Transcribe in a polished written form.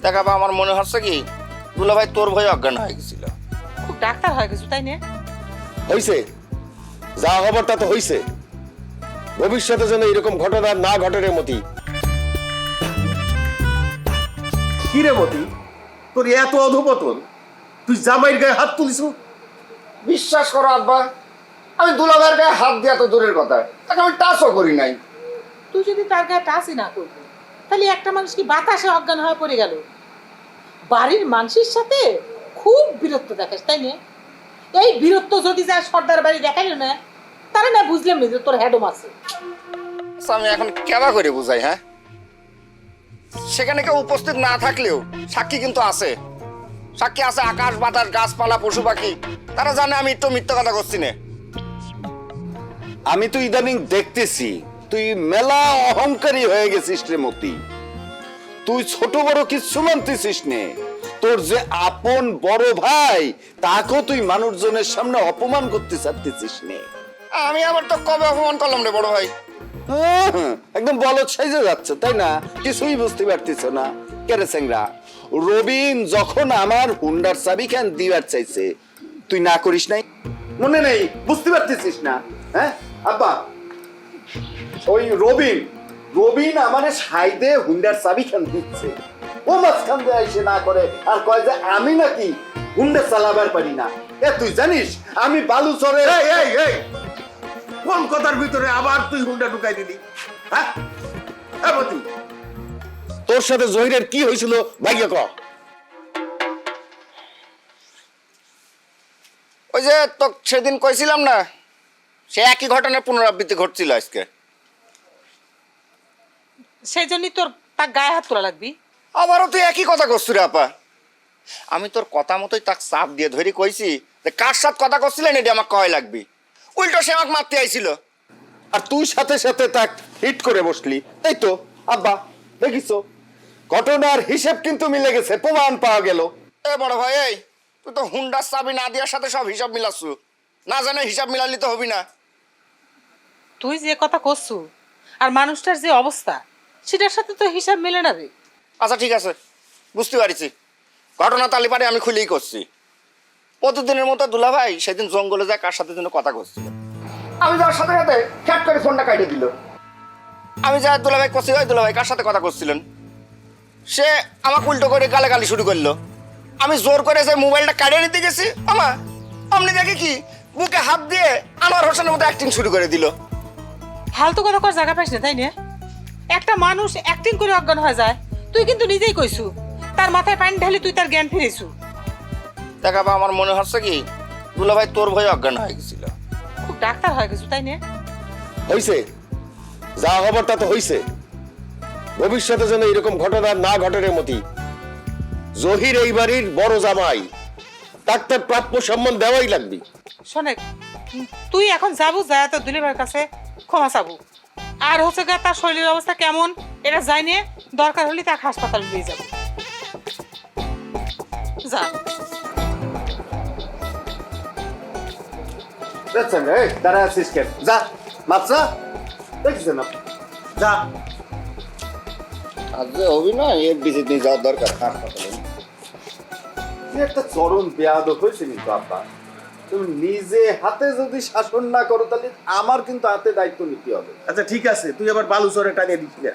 দেখা বা আমার মনে হচ্ছে কি দুলাভাই তোর ভয়ে অজ্ঞান হয়ে গেছিল। খুব ডাক্তার হয়ে গেছো তাই না? হইছে, যা হবার তা তো হইছে। ভবিষ্যতে যেন এরকম ঘটনা না ঘটে রে মতি। কি রে মতি, তোর এত অধপতন, তুই জামাইয়ের গায়ে হাত তুলিস? বিশ্বাস করো আব্বা, আমি দুলাভাইয়ের গায়ে হাত দিয়া তো দূরের কথা, তাকে আমি টাচও করি নাই। তুই যদি তার গায়ে টাচই না করবি তাহলে একটা মানুষ কি বাতাসে অজ্ঞান হয়ে পড়ে গেল? বাড়ির মানুষের সাথে খুব বীরত্ব দেখাস তাই না? এই বীরত্ব যদি যায় সর্দার বাড়ি দেখাইল না, তাহলে না বুঝলাম না যে তোর হেডম আছে। আচ্ছা, আমি এখন কেবা করে বুঝাই? হ্যাঁ, সেখানে কেউ উপস্থিত না থাকলেও সাক্ষী কিন্তু আছে। সাক্ষী আছে আকাশ বাতাস গাছপালা পশু পাখি, তারা জানে আমি একটু মিথ্যা কথা করছি না। আমি তো ইদানিং দেখতেছি তুই মেলা অহংকারী হয়ে গেছিস রে মতি। তুই ছোট বড় কিচ্ছু মানতেছিস নে। তোর যে আপন বড় ভাই তাকেও তুই মানুষজনের সামনে অপমান করতে চাচ্ছিস নে। আমি আবার তো কবে অপমান করলাম রে বড় ভাই? একদম বলদ সাইজে যাচ্ছে তাই না? কিছুই বুঝতে পারতিস না কেরে সেংরা। রবিন যখন আমার হুন্ডার চাবি খান দিবার চাইছে তুই না করিস নাই, মনে নেই? বুঝতে পারতেছিস না? হ্যাঁ আব্বা, ওই রবিন আমারে সাইডে হুন্ডার চাবি খান দিচ্ছে, ও মাঝখান দিয়ে এসে না করে আর কয় যে আমি নাকি হুন্ডা চালাবার পারি না। এ তুই জানিস আমি বালুচরে? কোন কথার ভিতরে আবার তুই হুন্ডা ঢুকাই দিলি? হ্যাঁ তোর সাথে জহিরের কি হয়েছিল ভাইয়া ক? ওই যে তো সেদিন কইছিলাম না, সে একই ঘটনার পুনরাবৃত্তি ঘটছিল আজকে। সেই জন্যই তোর তার গায়ে হাত তোলা লাগবি। আবারও তুই একই কথা করছিস রে আপা। আমি তোর কথা মতোই তাক চাপ দিয়ে ধরে কইছি যে কার সাথে কথা করছিলেন এটা আমার কয় লাগবি, উল্টো সে আমাকে মারতে আইছিল। আর তুই সাথে সাথে তাক হিট করে বসলি, তাই তো আব্বা? দেখিস ঘটনার হিসেব কিন্তু মিলে গেছে, প্রমাণ পাওয়া গেল। এ বড় ভাই, এই তুই তো হুন্ডার চাবি না দেওয়ার সাথে সব হিসাব মিলাচ্ছু, না জানে হিসাব মিলালি তো হবি না। তুই যে কথা করছু আর মানুষটার যে অবস্থা সেটার সাথে তো হিসাব মেলে না রে। আচ্ছা ঠিক আছে, বুঝতে পারছি। ঘটনা তালিপারে আমি খুলেই করছি। প্রতিদিনের মতো দুলা ভাই সেদিন জঙ্গলে যায় কার সাথে যেন কথা করছিল। আমি যাওয়ার সাথে সাথে খ্যাট করে ফোনটা কাটে দিল। আমি যাই দুলা ভাই করছি, ওই দুলা ভাই কার সাথে কথা করছিলেন? সে আমাকে উল্টো করে গালাগালি শুরু করলো। আমি জোর করে যে মোবাইলটা কাটিয়ে নিতে গেছি, আমা আপনি দেখে কি বুকে হাত দিয়ে আমার হোসেনের মতো অ্যাক্টিং শুরু করে দিল। ফালতু কথা কর জায়গা পাইস না তাই না? একটা মানুষ অ্যাক্টিং করে অজ্ঞান হয়ে যায়, তুই কিন্তু নিজেই কইছু তার মাথায় পানি ঢালি তুই তার জ্ঞান ফিরেছু। দেখা বা আমার মনে হচ্ছে কি দুলা ভাই তোর ভয়ে অজ্ঞান হয়ে গেছিল। খুব ডাক্তার হয়ে গেছু তাই না? হইছে, যা হবার তা তো হইছে। ভবিষ্যতে যেন এরকম ঘটনা না ঘটে রে মতি। জহির এই বাড়ির বড় জামাই, তার তার প্রাপ্য সম্মান দেওয়াই লাগবে। শোনে, তুই এখন যাবো যায় তোর দুলিবার কাছে ক্ষমা চাবো, আর হচ্ছে গা তার শরীরের অবস্থা কেমন এটা যাই নিয়ে দরকার হলে তাকে হাসপাতালে নিয়ে যাবো। যা। দাঁড়া আছিস কেন? যা মাত্রা দেখিস না, যা। আজকে হবি না, এর বিজিত নিয়ে যাওয়ার দরকার হাসপাতালে। একটা চরম বেয়াদব হয়েছে কিন্তু আব্বা। তুমি নিজে হাতে যদি শাসন না করো তাহলে আমার কিন্তু হাতে দায়িত্ব নিতে হবে। আচ্ছা ঠিক আছে, তুই আবার বালুচরে টানিয়ে দিস না।